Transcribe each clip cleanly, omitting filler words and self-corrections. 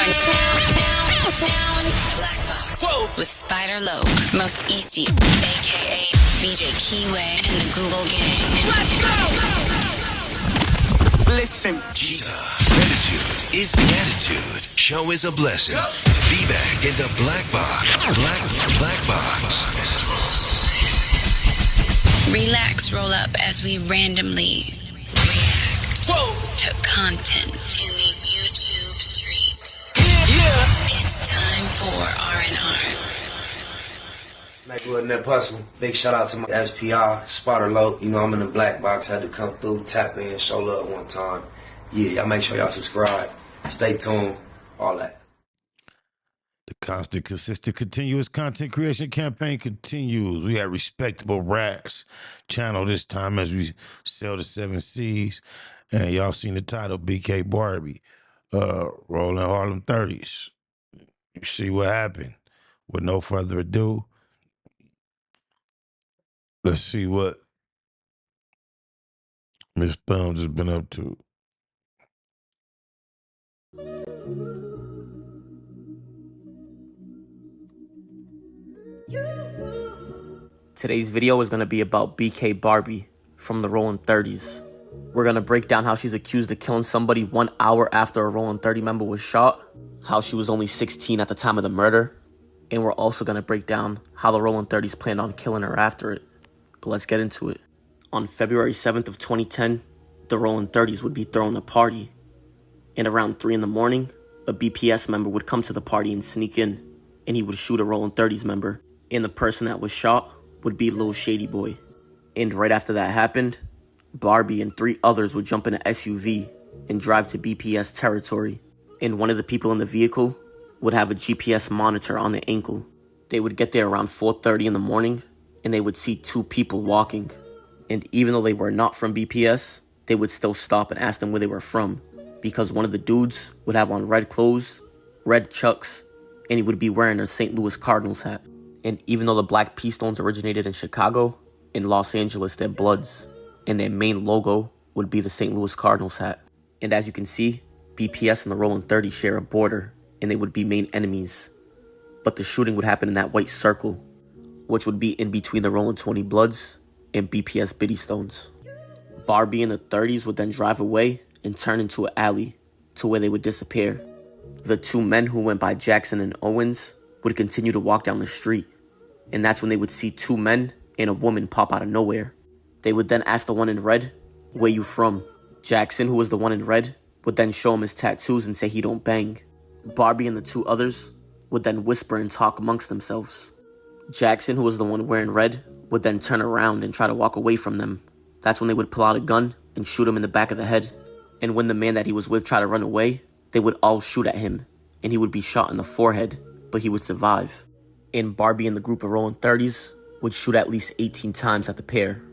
are now in the Black Box with Spider Loke, Most Easty, aka BJ Keyway, and the Google Gang. Let's go! Listen. Gratitude is the attitude. Show is a blessing. To be back in the Black Box. Black Box. Relax, roll up as we randomly react to content in these YouTube streets. Yeah. It's time for R&R. Like with that puzzle. Big shout out to my SPI, Spotter Low. You know, I'm in the Black Box. Had to come through, tap in, show love one time. Yeah, y'all make sure y'all subscribe. Stay tuned. All that. The constant, consistent, continuous content creation campaign continues. We have Respectable Rats channel this time as we sell the 7 C's. And y'all seen the title, BK Barbie, Rollin Harlem 30's. You see what happened. With no further ado, let's see what Miss Thumbs has been up to. Today's video is going to be about BK Barbie from the Rollin 30's. We're going to break down how she's accused of killing somebody 1 hour after a Rollin 30 member was shot, how she was only 16 at the time of the murder, and we're also going to break down how the Rollin 30's planned on killing her after it. But let's get into it. On February 7th of 2010, the Rollin 30's would be throwing a party, and around 3 in the morning, a BPS member would come to the party and sneak in, and he would shoot a Rollin 30's member, and the person that was shot would be Lil Shady Boy. And right after that happened, Barbie and 3 others would jump in an SUV and drive to BPS territory, and one of the people in the vehicle would have a GPS monitor on their ankle. They would get there around 4:30 in the morning, and they would see 2 people walking, and even though they were not from BPS, they would still stop and ask them where they were from, because one of the dudes would have on red clothes, red chucks, and he would be wearing a St. Louis Cardinals hat. And even though the Black P Stones originated in Chicago, in Los Angeles they're Bloods, and their main logo would be the St. Louis Cardinals hat. And as you can see, BPS and the Rollin 30 share a border, and they would be main enemies. But the shooting would happen in that white circle, which would be in between the Rollin 20 Bloods and BPS Biddy Stones. Barbie and the 30's would then drive away and turn into an alley to where they would disappear. The 2 men who went by Jackson and Owens would continue to walk down the street, and that's when they would see 2 men and a woman pop out of nowhere. They would then ask the one in red, "Where you from?" Jackson, who was the one in red, would then show him his tattoos and say he don't bang. Barbie and the 2 others would then whisper and talk amongst themselves. Jackson, who was the one wearing red, would then turn around and try to walk away from them. That's when they would pull out a gun and shoot him in the back of the head. And when the man that he was with tried to run away, they would all shoot at him, and he would be shot in the forehead, but he would survive. And Barbie and the group of Rollin 30's would shoot at least 18 times at the pair.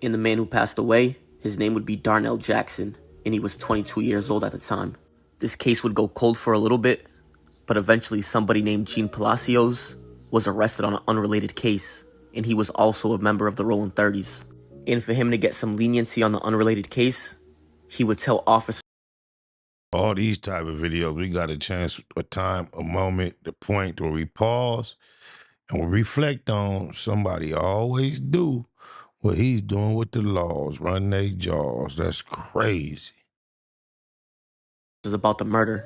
And the man who passed away, his name would be Darnell Jackson, and he was 22 years old at the time. This case would go cold for a little bit, but eventually somebody named Gene Palacios was arrested on an unrelated case, and he was also a member of the Rollin 30's. And for him to get some leniency on the unrelated case, he would tell officers All these type of videos, we got a chance, a time, a moment, the point where we pause and we reflect on. Somebody always do what he's doing with the laws, run their jaws. That's crazy. about the murder.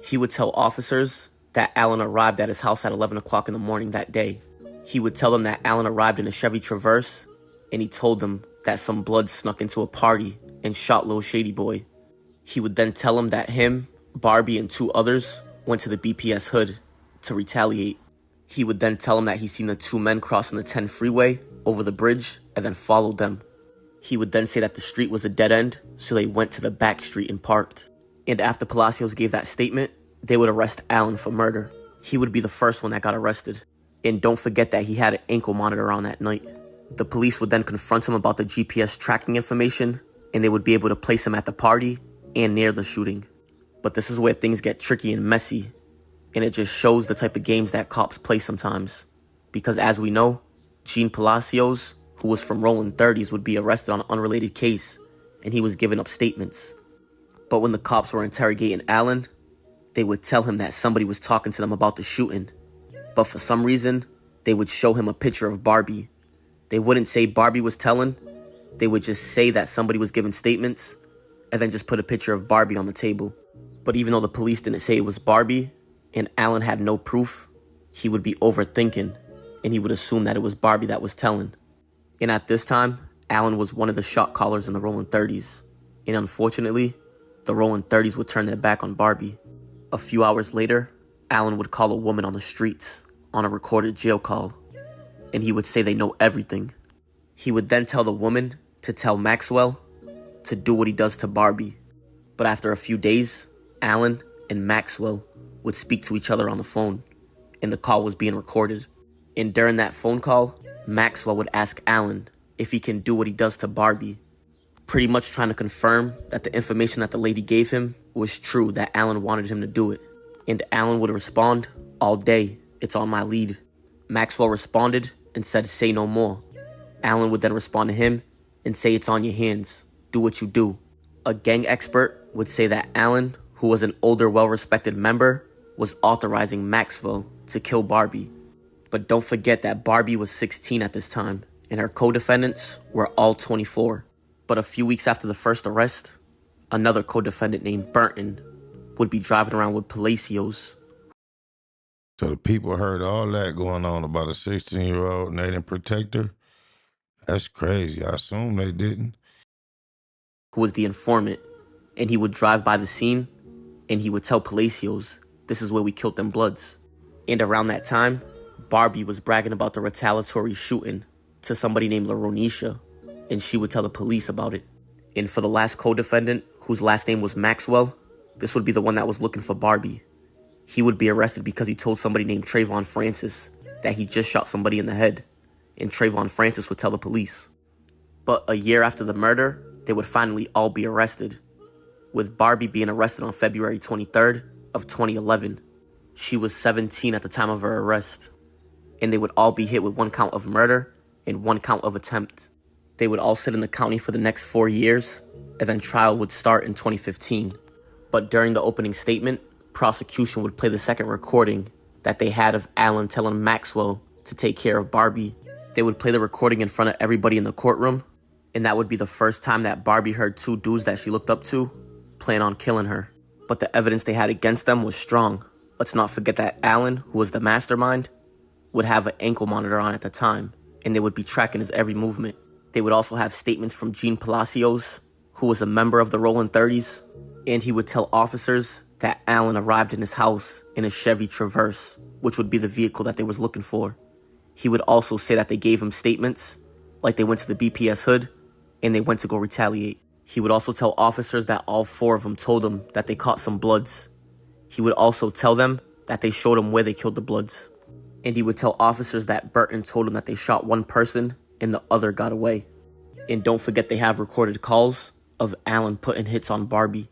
He would tell officers that Allen arrived at his house at 11 o'clock in the morning that day. He would tell them that Allen arrived in a Chevy Traverse, and he told them that some Bloods snuck into a party and shot Lil Shady Boy. He would then tell him that him, Barbie, and 2 others went to the BPS hood to retaliate. He would then tell him that he seen the 2 men crossing the 10 freeway over the bridge and then followed them. He would then say that the street was a dead end, so they went to the back street and parked. And after Palacios gave that statement, they would arrest Allen for murder. He would be the first one that got arrested. And don't forget that he had an ankle monitor on that night. The police would then confront him about the GPS tracking information, and they would be able to place him at the party and near the shooting. But this is where things get tricky and messy, and it just shows the type of games that cops play sometimes. Because as we know, Gene Palacios, who was from Rollin 30's, would be arrested on an unrelated case, and he was giving up statements. But when the cops were interrogating Allen, they would tell him that somebody was talking to them about the shooting. But for some reason, they would show him a picture of Barbie. They wouldn't say Barbie was telling. They would just say that somebody was giving statements and then just put a picture of Barbie on the table. But even though the police didn't say it was Barbie and Alan had no proof, he would be overthinking and he would assume that it was Barbie that was telling. And at this time, Alan was one of the shot callers in the Rollin 30's. And unfortunately, the Rollin 30's would turn their back on Barbie. A few hours later, Alan would call a woman on the streets on a recorded jail call, and he would say they know everything. He would then tell the woman to tell Maxwell to do what he does to Barbie. But after a few days, Alan and Maxwell would speak to each other on the phone, and the call was being recorded. And during that phone call, Maxwell would ask Alan if he can do what he does to Barbie, pretty much trying to confirm that the information that the lady gave him was true, that Alan wanted him to do it. And Alan would respond, "All day, it's on my lead." Maxwell responded and said, "Say no more." Alan would then respond to him and say, "It's on your hands, do what you do." A gang expert would say that Alan, who was an older, well-respected member, was authorizing Maxwell to kill Barbie. But don't forget that Barbie was 16 at this time, and her co-defendants were all 24. But a few weeks after the first arrest, another co-defendant named Burton would be driving around with Palacios. So the people heard all that going on about a 16-year-old and they didn't protect her? That's crazy. I assume they didn't. Who was the informant, and he would drive by the scene and he would tell Palacios, "This is where we killed them Bloods." And around that time, Barbie was bragging about the retaliatory shooting to somebody named Laronisha, and she would tell the police about it. And for the last co-defendant, whose last name was Maxwell, this would be the one that was looking for Barbie. He would be arrested because he told somebody named Trayvon Francis that he just shot somebody in the head, and Trayvon Francis would tell the police. But a year after the murder, they would finally all be arrested, with Barbie being arrested on February 23rd of 2011. She was 17 at the time of her arrest, and they would all be hit with one count of murder and one count of attempt. They would all sit in the county for the next 4 years, and then trial would start in 2015. But during the opening statement, prosecution would play the second recording that they had of Alan telling Maxwell to take care of Barbie. They would play the recording in front of everybody in the courtroom, and that would be the first time that Barbie heard two dudes that she looked up to plan on killing her. But the evidence they had against them was strong. Let's not forget that Alan, who was the mastermind, would have an ankle monitor on at the time, and they would be tracking his every movement. They would also have statements from Gene Palacios, who was a member of the Rollin 30's, and he would tell officers that Alan arrived in his house in a Chevy Traverse, which would be the vehicle that they was looking for. He would also say that they gave him statements, like they went to the BPS hood, and they went to go retaliate. He would also tell officers that all 4 of them told him that they caught some Bloods. He would also tell them that they showed him where they killed the Bloods. And he would tell officers that Burton told him that they shot one person and the other got away. And don't forget they have recorded calls of Alan putting hits on Barbie.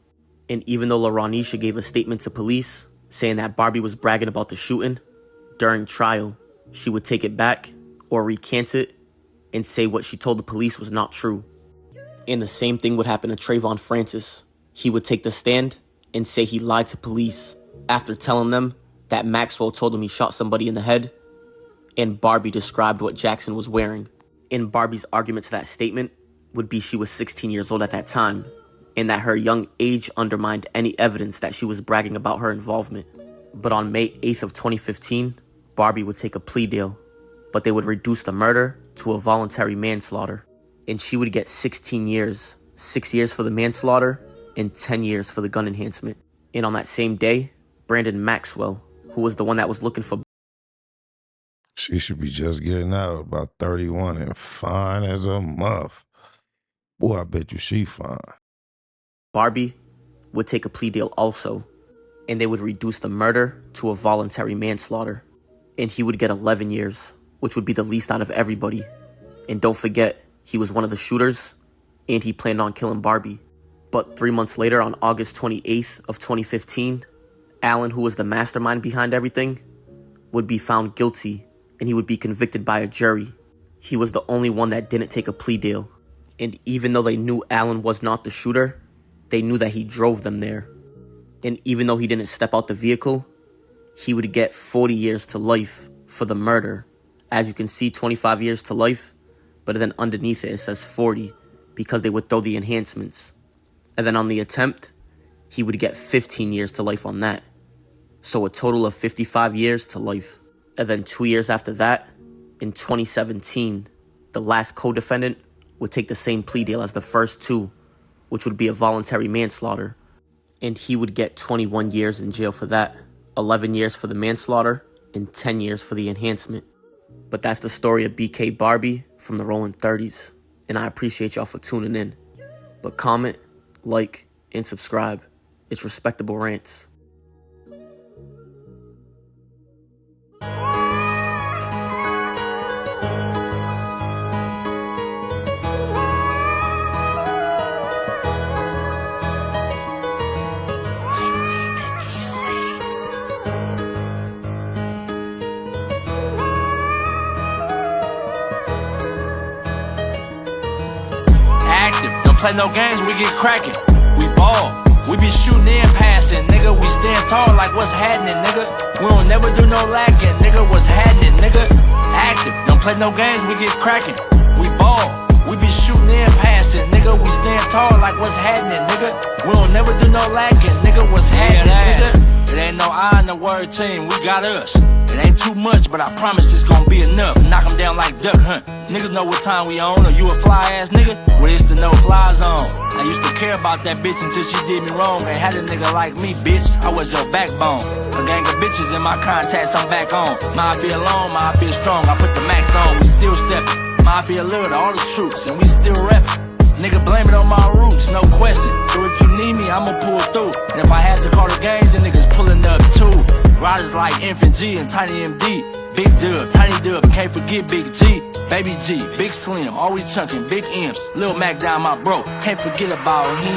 And even though Laronisha gave a statement to police saying that Barbie was bragging about the shooting, during trial, she would take it back or recant it and say what she told the police was not true. And the same thing would happen to Trayvon Francis. He would take the stand and say he lied to police after telling them that Maxwell told him he shot somebody in the head, and Barbie described what Jackson was wearing. And Barbie's argument to that statement would be she was 16 years old at that time, and that her young age undermined any evidence that she was bragging about her involvement. But on May 8th of 2015, Barbie would take a plea deal, but they would reduce the murder to a voluntary manslaughter. And she would get 16 years, 6 years for the manslaughter and 10 years for the gun enhancement. And on that same day, Brandon Maxwell, who was the one that was looking for... She should be just getting out, about 31 and fine as a muff. Boy, I bet you she fine. Barbie would take a plea deal also, and they would reduce the murder to a voluntary manslaughter. And he would get 11 years, which would be the least out of everybody. And don't forget, he was one of the shooters, and he planned on killing Barbie. But 3 months later, on August 28th of 2015, Alan, who was the mastermind behind everything, would be found guilty, and he would be convicted by a jury. He was the only one that didn't take a plea deal. And even though they knew Alan was not the shooter, they knew that he drove them there. And even though he didn't step out the vehicle, he would get 40 years to life for the murder. As you can see, 25 years to life, but then underneath it says 40 because they would throw the enhancements. And then on the attempt, he would get 15 years to life on that. So a total of 55 years to life. And then 2 years after that, in 2017, the last co-defendant would take the same plea deal as the first two, which would be a voluntary manslaughter. And he would get 21 years in jail for that, 11 years for the manslaughter, and 10 years for the enhancement. But that's the story of BK Barbie from the Rollin 30's. And I appreciate y'all for tuning in. But comment, like, and subscribe. It's Respectable Rants. Play no games, we get cracking. We ball, we be shooting and passing, nigga. We stand tall like what's happening, nigga. We don't never do no lacking, nigga. What's happening, nigga? Active, don't play no games, we get cracking. We ball, we be shooting and passing, nigga. We stand tall like what's happening, nigga. We don't never do no lacking, nigga. What's happening, nigga? It ain't no I in the word team, we got us. It ain't too much, but I promise it's gonna be enough. Knock 'em down like duck hunt. Niggas know what time we on, or you a fly ass nigga? Well, it's the no fly zone. I used to care about that bitch until she did me wrong. Ain't had a nigga like me, bitch. I was your backbone. A gang of bitches in my contacts, I'm back on. Mafia alone, Mafia strong. I put the max on, we still steppin'. Mafia love to all the troops, and we still reppin'. Nigga, blame it on my roots, no question. So if you need me, I'ma pull through. And if I had to call the game, then niggas pulling up too. Riders like Infant G and Tiny MD. Big Dub, Tiny Dub, and can't forget Big G. Baby G, Big Slim, always chunkin', Big M's. Lil Mac down my bro, can't forget about him.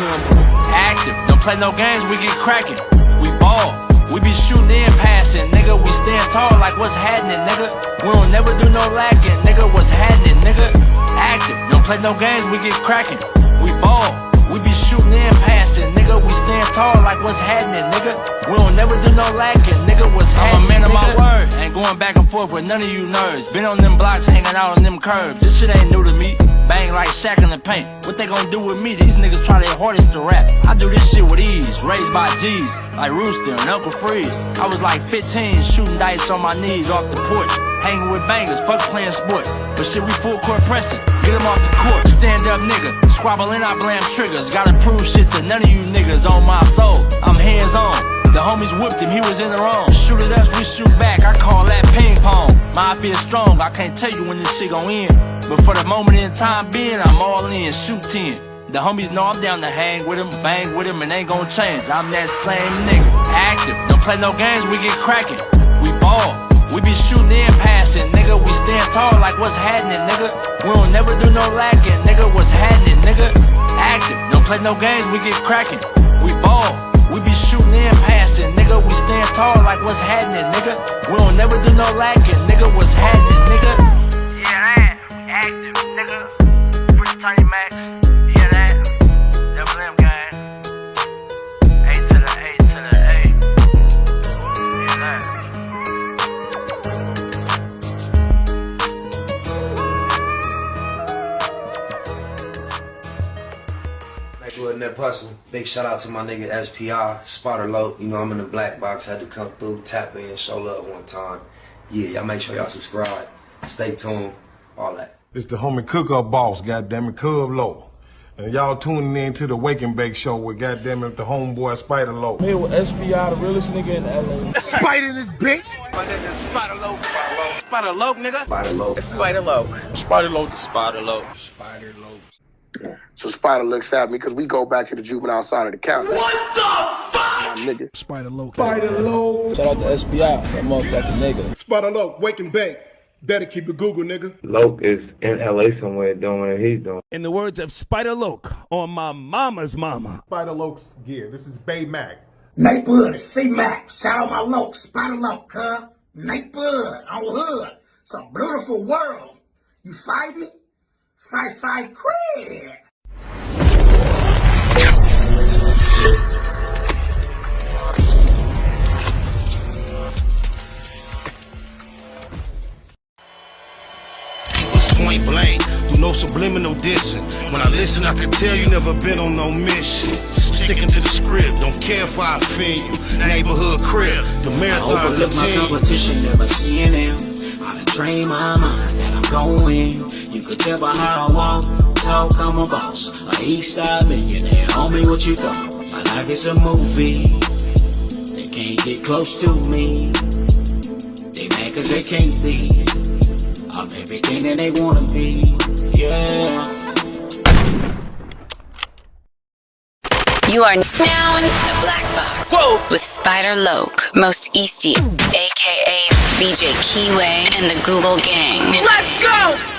Active, don't play no games, we get cracking. We ball, we be shooting and passing, nigga. We stand tall like what's happening, nigga. We don't never do no lacking, nigga. What's happening, nigga? Active, don't play no games, we get cracking. We ball, we be shooting and passing, nigga. We stand tall like what's happening, nigga. We don't never do no lacking, nigga. What's happening, I'm a man of my word, ain't going back and forth with none of you nerds. Been on them blocks, hanging out on them curbs. This shit ain't new to me. Bang like Shaq in the paint. What they gonna do with me? These niggas try their hardest to rap. I do this shit with ease, raised by G's, like Rooster and Uncle Freeze. I was like 15, shooting dice on my knees off the porch. Hanging with bangers, fuck playing sports. But shit, we full court pressing, get them off the court. Stand up nigga, squabble and I blam triggers. Gotta prove shit to none of you niggas on my soul. I'm hands on. The homies whipped him, he was in the wrong. Shoot at us, we shoot back, I call that ping pong. Mafia strong, I can't tell you when this shit gon' end. But for the moment in time being, I'm all in, shoot 10. The homies know I'm down to hang with him, bang with him, and ain't gon' change. I'm that same nigga. Active, don't play no games, we get cracking. We ball, we be shooting and passing, nigga. We stand tall like what's happening, nigga. We don't never do no lacking, nigga. What's happening, nigga? Active, don't play no games, we get cracking. We ball, we be shooting and passing, nigga. We stand tall like what's happening, nigga. We don't never do no lacking, nigga. What's happening, nigga? Yeah, that, we active, nigga. Pretty Tiny Max, yeah, that. Double M gang. A to the A to the A. Yeah, that. With that hustle. Big shout out to my nigga SPI, Spotter Low. You know I'm in the black box, had to come through, tap in, show love one time. Yeah, y'all make sure y'all subscribe. Stay tuned, all that. It's the homie cook-up boss, goddammit, Cub Low. And y'all tuning in to the Wake and Bake Show with goddammit the homeboy Spider Low. Here with SPI, the realest nigga in LA. Spider this bitch! My nigga is Spider Low. Spider Low, nigga. Spider Low. It's Spider Low. Spider Low. Spider Low. Spider Low. So Spider looks at me because we go back to the juvenile side of the county. What the fuck? My nigga. Spider Low. Spider Low. Shout out to SPI, that motherfucking nigga. Spider Low, Wake and Bake. Better keep it Google, nigga. Loke is in LA somewhere doing what he's doing. In the words of Spider Loke on my mama's mama. Spider Loke's gear. This is Bay Mac. Nate Blood, C-Mac. Shout out my Loke, Spider Loke, huh? Nate Blood on Hood. It's a beautiful world. You fight me? Fight, quit. dissing. When I listen, I can tell you never been on no mission. Sticking to the script, don't care if I offend you. Neighborhood crib, the marathon I overlook my continue. competition, never seeing them. I done trained my mind that I'm going. You could tell by how I walk, talk, I'm a boss. A east side millionaire, homie, what you thought? My life is a movie. They can't get close to me. They mad cause they can't be. I'm everything that they wanna be. Yeah. You are now in the Black Box with Spider Loke, Most Easty, aka BJ Keyway, and the Google Gang. Let's go!